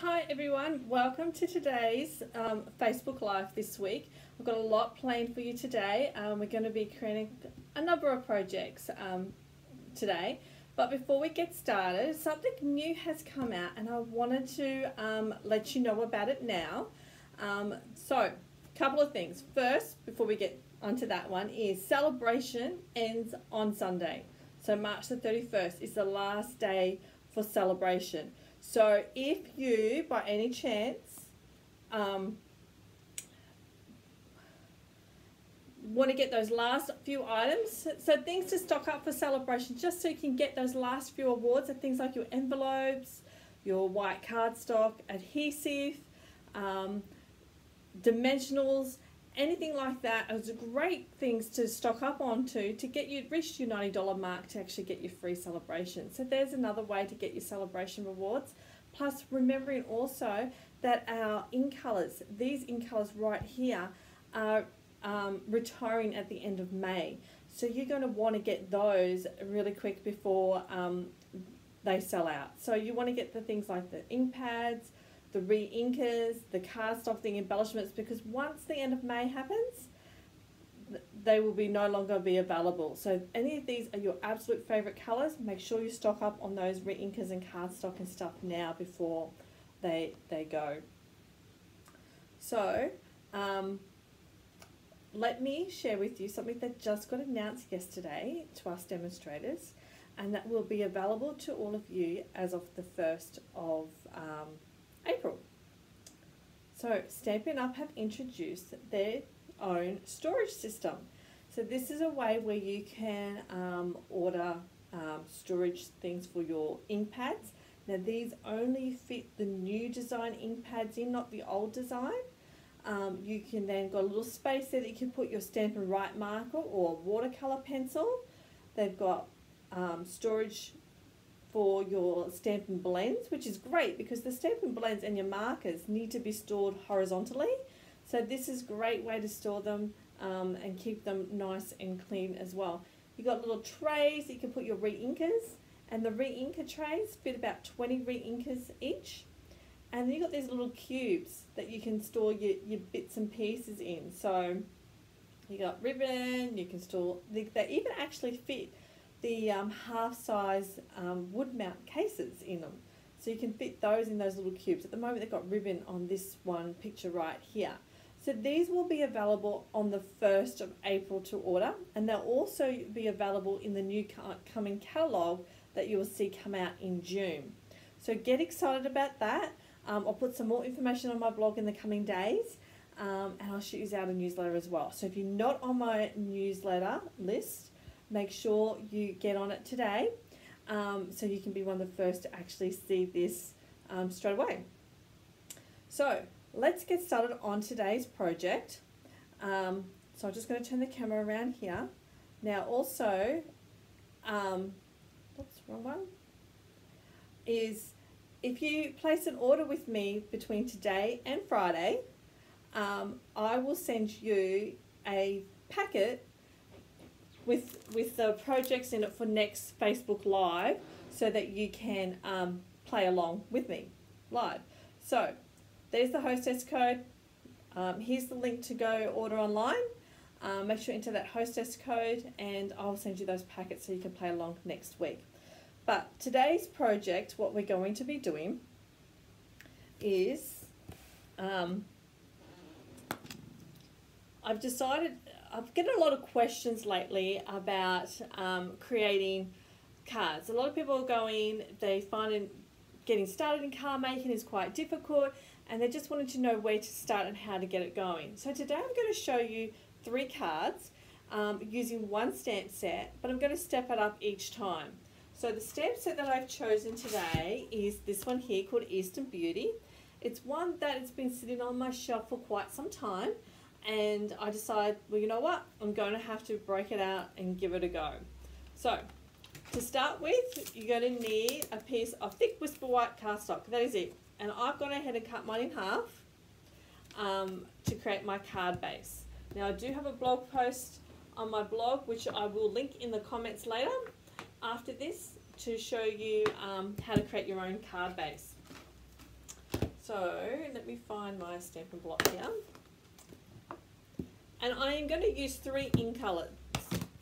Hi everyone, welcome to today's Facebook Live this week. We've got a lot planned for you today. We're going to be creating a number of projects today. But before we get started, something new has come out and I wanted to let you know about it now. So, a couple of things. First, before we get onto that one, is celebration ends on Sunday. So March the 31st is the last day for celebration. So if you, by any chance, want to get those last few items, so things to stock up for celebration, just so you can get those last few awards, are things like your envelopes, your white cardstock, adhesive, dimensionals, anything like that. Those are great things to stock up onto to get you reach your $90 mark to actually get your free celebration. So there's another way to get your celebration rewards. Plus, remembering also that our ink colours, these ink colours right here, are retiring at the end of May. So you're going to want to get those really quick before they sell out. So you want to get the things like the ink pads, the re-inkers, the cardstock, the embellishments, because once the end of May happens, they will no longer be available. So if any of these are your absolute favourite colours, make sure you stock up on those re-inkers and cardstock and stuff now before they go. So let me share with you something that just got announced yesterday to us demonstrators, and that will be available to all of you as of the 1st of April. So Stampin' Up! Have introduced their own storage system. So this is a way where you can order storage things for your ink pads. Now these only fit the new design ink pads in, not the old design. You can then got a little space there that you can put your Stampin' Write marker or watercolor pencil. They've got storage for your Stampin' Blends, which is great because the Stampin' Blends and your markers need to be stored horizontally. So this is a great way to store them and keep them nice and clean as well. You've got little trays that you can put your re-inkers, and the re-inker trays fit about 20 re-inkers each. And then you've got these little cubes that you can store your bits and pieces in. So you got ribbon, you can store, they even actually fit the half-size wood mount cases in them. So you can fit those in those little cubes. At the moment they've got ribbon on this one picture right here. So these will be available on the 1st of April to order, and they'll also be available in the new coming catalogue that you will see come out in June. So get excited about that. I'll put some more information on my blog in the coming days, and I'll shoot you out a newsletter as well. So if you're not on my newsletter list, make sure you get on it today, so you can be one of the first to actually see this straight away. So let's get started on today's project. So I'm just going to turn the camera around here. Now also, oops, wrong one, is if you place an order with me between today and Friday, I will send you a packet with the projects in it for next Facebook Live, so that you can play along with me live. So there's the hostess code. Here's the link to go order online. Make sure you enter that hostess code and I'll send you those packets so you can play along next week. But today's project, what we're going to be doing is I've decided, I've getting a lot of questions lately about creating cards. A lot of people are going, they find getting started in card making is quite difficult, and they just wanted to know where to start and how to get it going. So today I'm going to show you 3 cards using one stamp set, but I'm going to step it up each time. So the stamp set that I've chosen today is this one here called Eastern Beauty. It's one that has been sitting on my shelf for quite some time, and I decided, well, you know what, I'm going to have to break it out and give it a go. So to start with, you're going to need a piece of thick whisper white cardstock. That is it. And I've gone ahead and cut mine in half to create my card base. Now I do have a blog post on my blog, which I will link in the comments later after this, to show you how to create your own card base. So let me find my Stampin' Block here. And I am going to use 3 ink colours.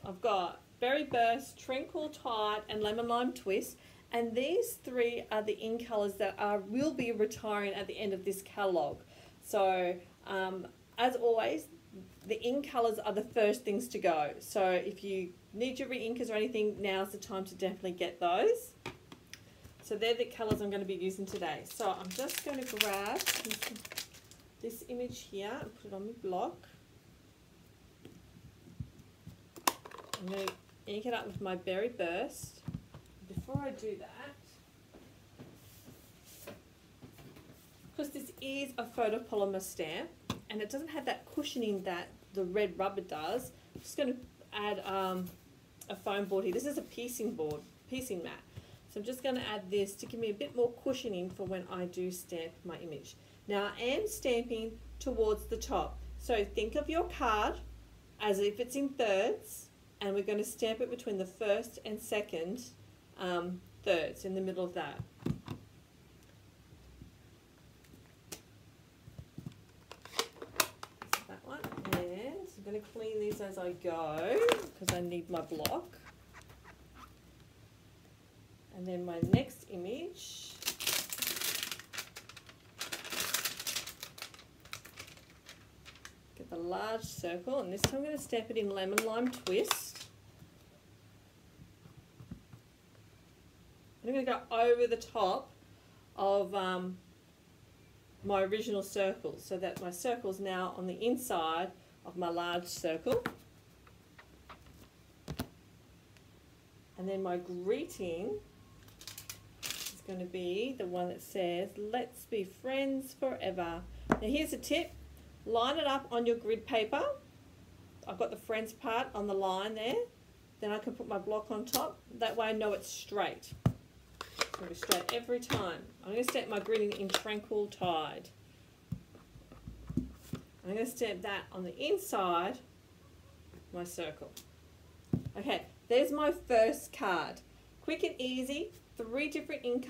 I've got Berry Burst, Tranquil Tide and Lemon Lime Twist. And these 3 are the ink colours that will be retiring at the end of this catalogue. So as always, the ink colours are the first things to go. So if you need your re-inkers or anything, now's the time to definitely get those. So they're the colours I'm going to be using today. So I'm just going to grab this image here and put it on my block. I'm going to ink it up with my Berry Burst. Before I do that, because this is a photopolymer stamp and it doesn't have that cushioning that the red rubber does, I'm just going to add a foam board here. This is a piecing mat. So I'm just going to add this to give me a bit more cushioning for when I do stamp my image. Now I am stamping towards the top. So think of your card as if it's in thirds, and we're going to stamp it between the first and second thirds in the middle of that. So that one, and I'm going to clean these as I go because I need my block. And then my next image, get the large circle, and this time I'm going to stamp it in Lemon Lime Twist. And I'm going to go over the top of my original circle so that my circle is now on the inside of my large circle. And then my greeting is going to be the one that says, "Let's be friends forever." Now here's a tip. Line it up on your grid paper. I've got the friends part on the line there. Then I can put my block on top. That way I know it's straight. It's going to be straight every time. I'm going to stamp my greeting in Tranquil Tide. I'm going to stamp that on the inside of my circle. Okay, there's my first card. Quick and easy, 3 different ink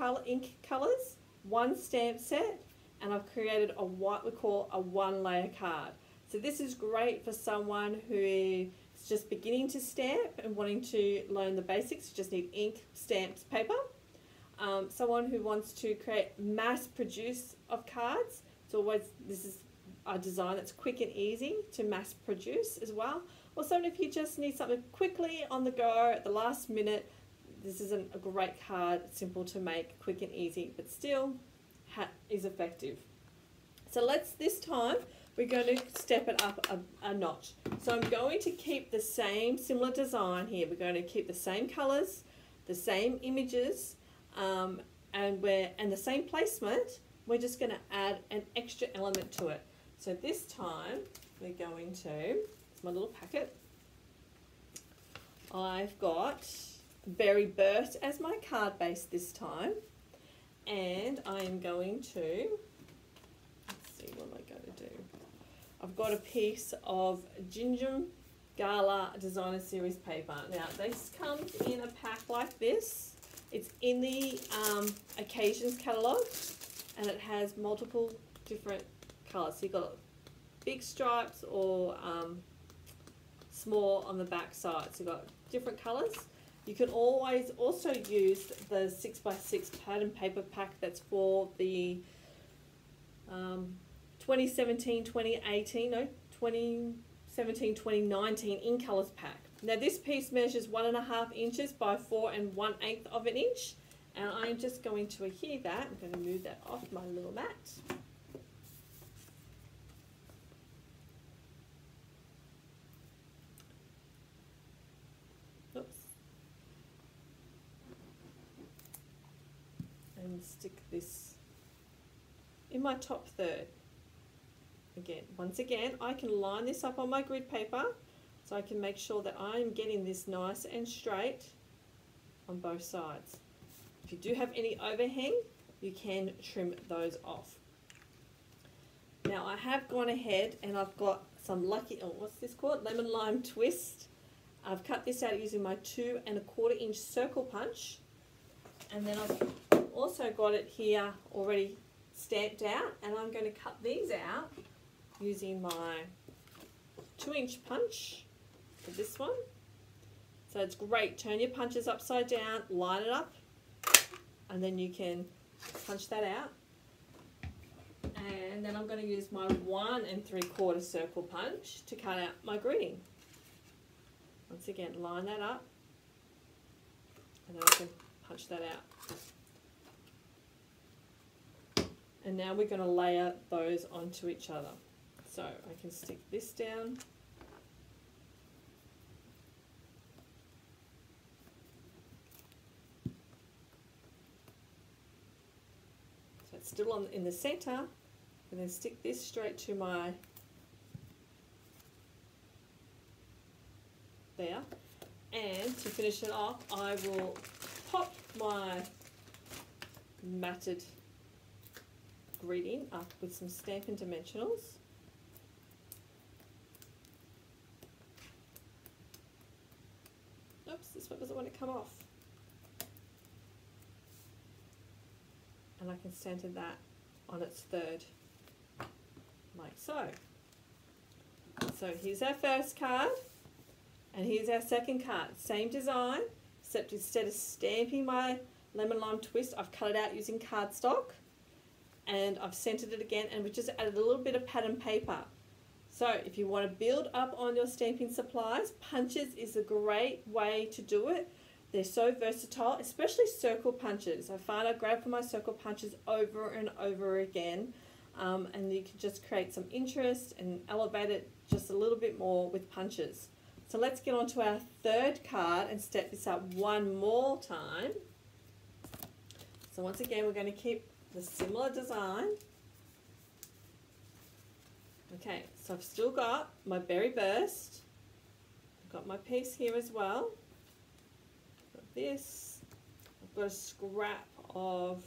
colours, 1 stamp set, and I've created what we call a 1-layer card. So this is great for someone who is just beginning to stamp and wanting to learn the basics. You just need ink, stamps, paper. Someone who wants to create mass produce of cards. This is a design that's quick and easy to mass produce as well. Or someone if you just need something quickly on the go at the last minute, this isn't a great card. It's simple to make, quick and easy, but still is effective. So this time we're going to step it up a notch. So I'm going to keep the same similar design here. We're going to keep the same colours, the same images, and the same placement. We're just going to add an extra element to it. So this time we're going to, it's my little packet, I've got Berry Burst as my card base this time, and I am going to, let's see, what am I going to do? I've got a piece of Gingham Gala Designer Series paper. Now this comes in a pack like this. It's in the Occasions catalogue, and it has multiple different colours. So you've got big stripes or small on the back side. So you've got different colours. You can always also use the 6x6 pattern paper pack that's for the 2017-2019 in colours pack. Now this piece measures 1.5 inches by 4 1/8 of an inch, and I'm just going to adhere that. I'm going to move that off my little mat. Oops. And stick this in my top third. Once again, I can line this up on my grid paper so I can make sure that I'm getting this nice and straight on both sides. If you do have any overhang, you can trim those off. Now I have gone ahead and I've got some what's this called? Lemon Lime Twist. I've cut this out using my 2 1/4 inch circle punch, and then I've also got it here already stamped out, and I'm going to cut these out using my 2-inch punch for this one. So it's great. Turn your punches upside down, line it up, and then you can punch that out. And then I'm going to use my 1 3/4 circle punch to cut out my greeting. Once again, line that up, and then I can punch that out. And now we're going to layer those onto each other. So I can stick this down. So it's still in the center, and then stick this straight to my, there. And to finish it off, I will pop my matted greeting up with some Stampin' Dimensionals. Oops, this one doesn't want to come off. And I can center that on its third, like so. So here's our first card, and here's our second card. Same design, except instead of stamping my lemon lime twist, I've cut it out using cardstock. And I've centered it again, and we just added a little bit of pattern paper. So if you want to build up on your stamping supplies, punches is a great way to do it. They're so versatile, especially circle punches. I find I grab for my circle punches over and over again, and you can just create some interest and elevate it just a little bit more with punches. So let's get on to our third card and step this up one more time. So once again, we're going to keep the similar design. Okay, so I've still got my berry burst. I've got my piece here as well. I've got this. I've got a scrap of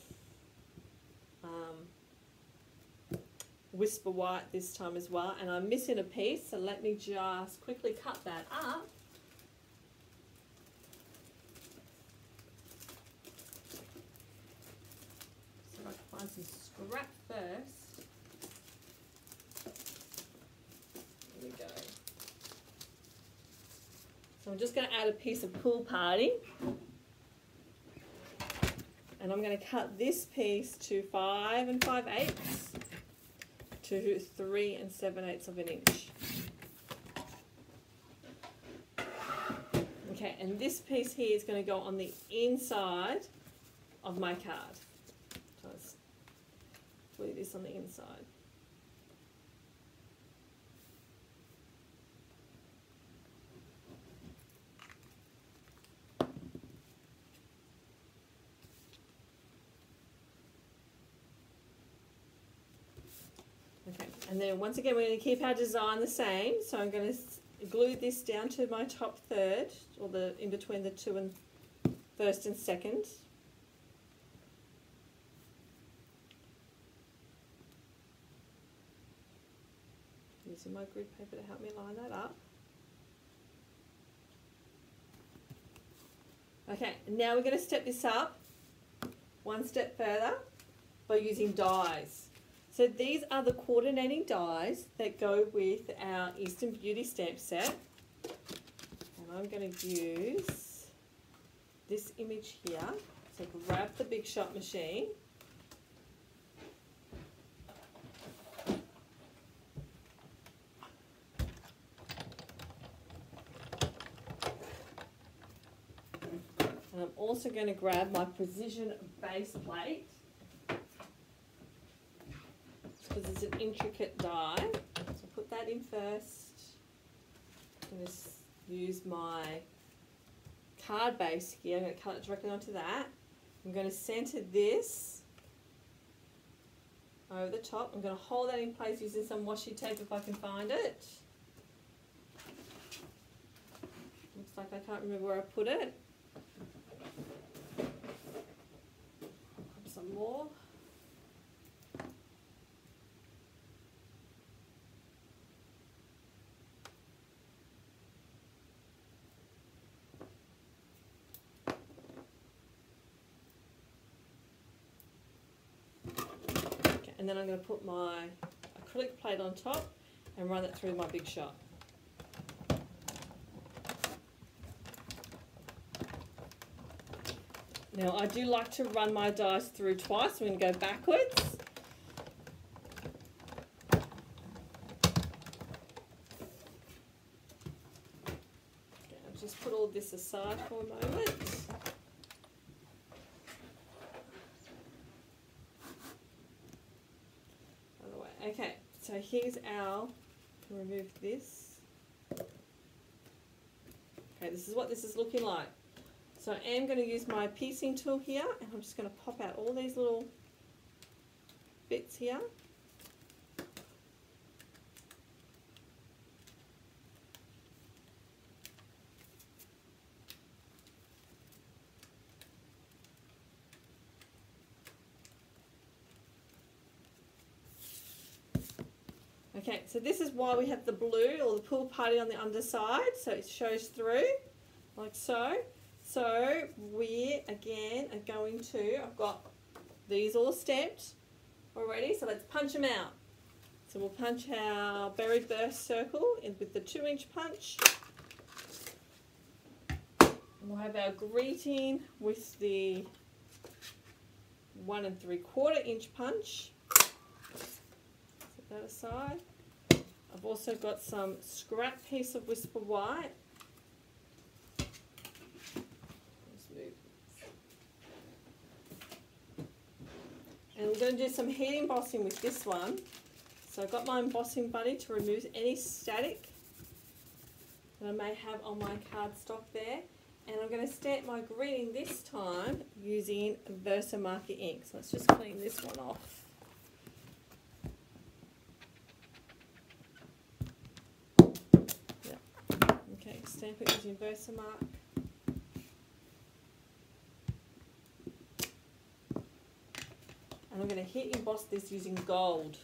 Whisper White this time as well, and I'm missing a piece, so let me just quickly cut that up. Find some scrap first. Here we go. So I'm just going to add a piece of Pool Party. And I'm going to cut this piece to 5 5/8 to 3 7/8 of an inch. Okay, and this piece here is going to go on the inside of my card. Glue this on the inside. Okay, and then once again we're going to keep our design the same. So I'm going to glue this down to my top third, or the in between the first and second. Using my grid paper to help me line that up. Okay, now we're going to step this up one step further by using dies. So these are the coordinating dies that go with our Eastern Beauty stamp set. And I'm going to use this image here. So grab the Big Shot machine. And I'm also going to grab my precision base plate, because it's an intricate die. So put that in first. I'm going to use my card base here. I'm going to cut it directly onto that. I'm going to center this over the top. I'm going to hold that in place using some washi tape if I can find it. Looks like I can't remember where I put it. Some more. and then I'm going to put my acrylic plate on top and run it through my Big Shot. Now I do like to run my dies through twice. I'm going to go backwards. Okay, I'll just put all this aside for a moment. Other way. Okay, so here's our, remove this. Okay, this is what this is looking like. So I am going to use my piecing tool here, and I'm just going to pop out all these little bits here. Okay, so this is why we have the blue or the pool party on the underside, so it shows through, like so. So we, again, are going to, I've got these all stamped already, so let's punch them out. So we'll punch our buried burst circle in with the 2-inch punch. And we'll have our greeting with the 1 3/4 inch punch. Set that aside. I've also got some scrap piece of Whisper White. And we're going to do some heat embossing with this one. So I've got my embossing buddy to remove any static that I may have on my cardstock there. And I'm going to stamp my greeting this time using Versamarker ink. So let's just clean this one off. Yep. Okay, stamp it using Versamark. And I'm going to heat emboss this using gold.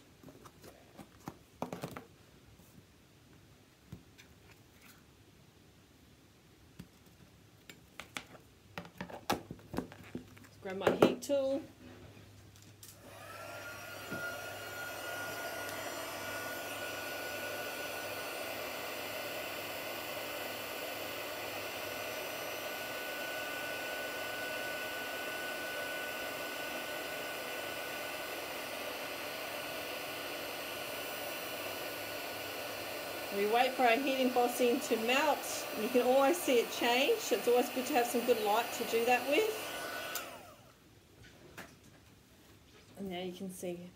Let's grab my heat tool. We wait for our heat embossing to melt. You can always see it change, so it's always good to have some good light to do that with. And now you can see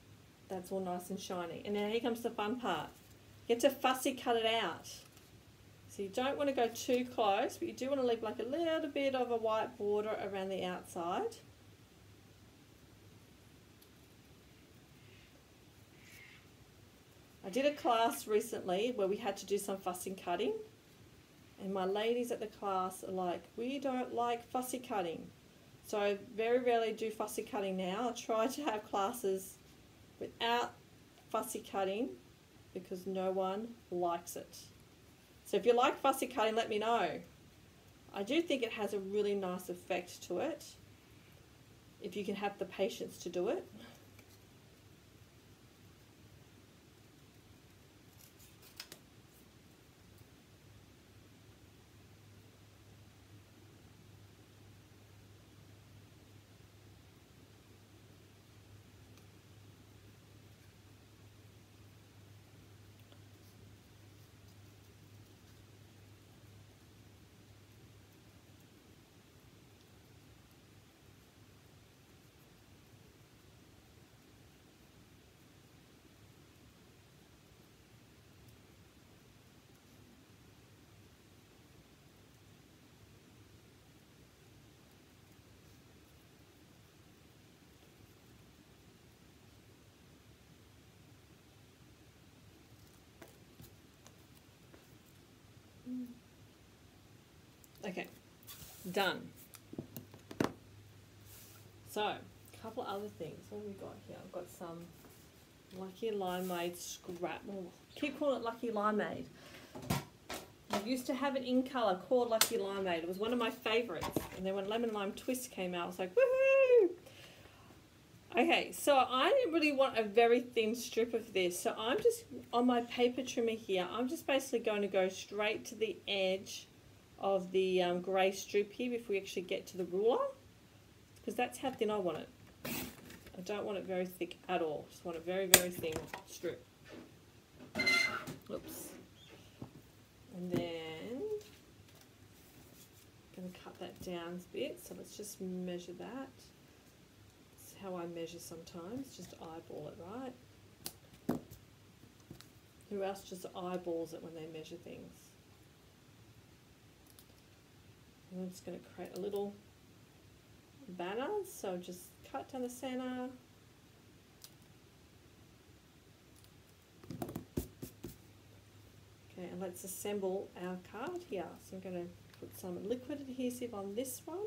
that's all nice and shiny. And now here comes the fun part. You have to fussy cut it out. So you don't want to go too close, but you do want to leave like a little bit of a white border around the outside. I did a class recently where we had to do some fussy cutting, and my ladies at the class are like, we don't like fussy cutting. So I very rarely do fussy cutting now. I try to have classes without fussy cutting because no one likes it. So if you like fussy cutting, let me know. I do think it has a really nice effect to it if you can have the patience to do it. Okay, done. So, a couple other things. What have we got here? I've got some Lucky Limeade scrap. Oh, keep calling it Lucky Limeade. I used to have it in colour called Lucky Limeade. It was one of my favourites. And then when Lemon Lime Twist came out, I was like, woohoo! Okay, so I really want a very thin strip of this. So I'm just, on my paper trimmer here, I'm just basically going to go straight to the edge of the grey strip here before we actually get to the ruler. Because that's how thin I want it. I don't want it very thick at all. Just want a very, very thin strip. Oops. And then I'm going to cut that down a bit. So let's just measure that. How I measure sometimes, just eyeball it, right? Who else just eyeballs it when they measure things? And I'm just going to create a little banner, so just cut down the center. Okay, and let's assemble our card here. So I'm going to put some liquid adhesive on this one.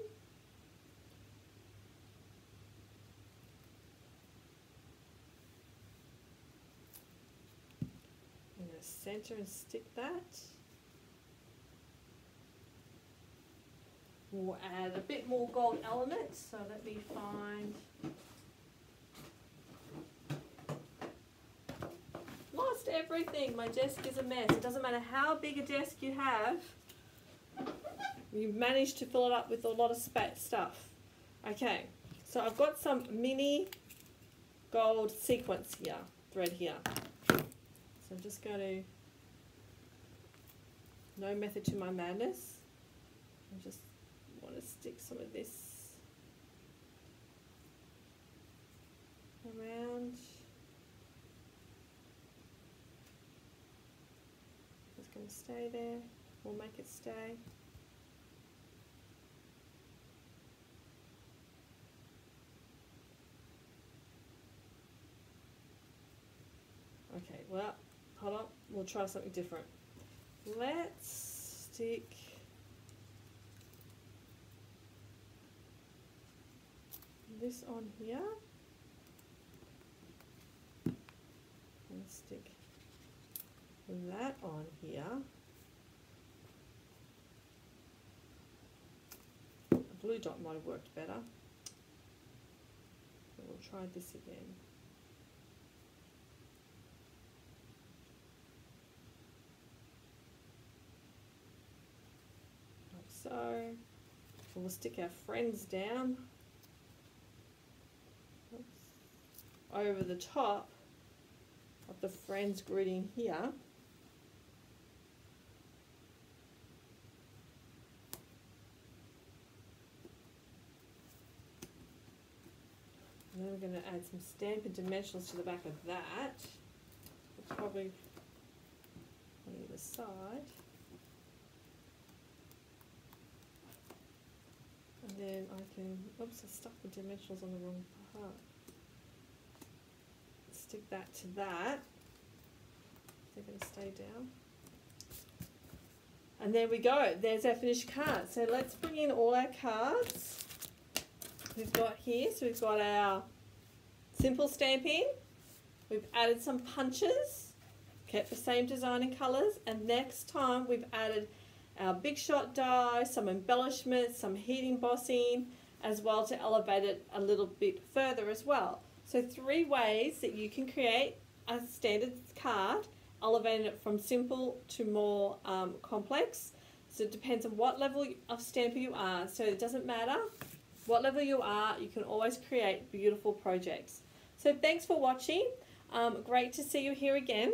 Center and stick that. We'll add a bit more gold element, so let me find. Lost everything. My desk is a mess. It doesn't matter how big a desk you have, you've managed to fill it up with a lot of stuff. Okay, so I've got some mini gold sequence here, thread here. So I'm just going to, no method to my madness. I just want to stick some of this around. It's going to stay there. We'll make it stay. Okay, well, hold on, we'll try something different. Let's stick this on here and stick that on here. A blue dot might have worked better. So we'll try this again. So we'll stick our friends down over the top of the friends greeting here. And then we're going to add some Stampin' Dimensionals to the back of that. Probably on either side. And then I can, oops, I stuck the dimensionals on the wrong part. Stick that to that. They're going to stay down. And there we go. There's our finished card. So let's bring in all our cards we've got here. So we've got our simple stamping. We've added some punches, kept the same design and colours. And next time we've added our big shot die, some embellishments, some heat embossing, as well to elevate it a little bit further as well. So 3 ways that you can create a standard card, elevating it from simple to more complex. So it depends on what level of stamper you are. So it doesn't matter what level you are, you can always create beautiful projects. So thanks for watching. Great to see you here again.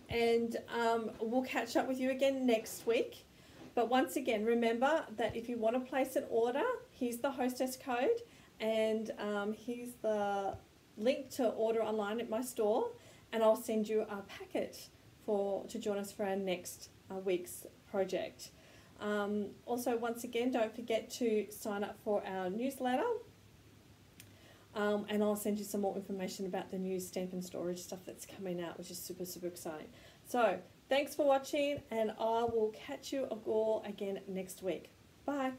And we'll catch up with you again next week. But once again, remember that if you want to place an order, here's the hostess code, and here's the link to order online at my store, and I'll send you a packet to join us for our next week's project. Also, once again, don't forget to sign up for our newsletter. And I'll send you some more information about the new Stampin' Storage stuff that's coming out, which is super, super exciting. So, thanks for watching, and I will catch you all again next week. Bye.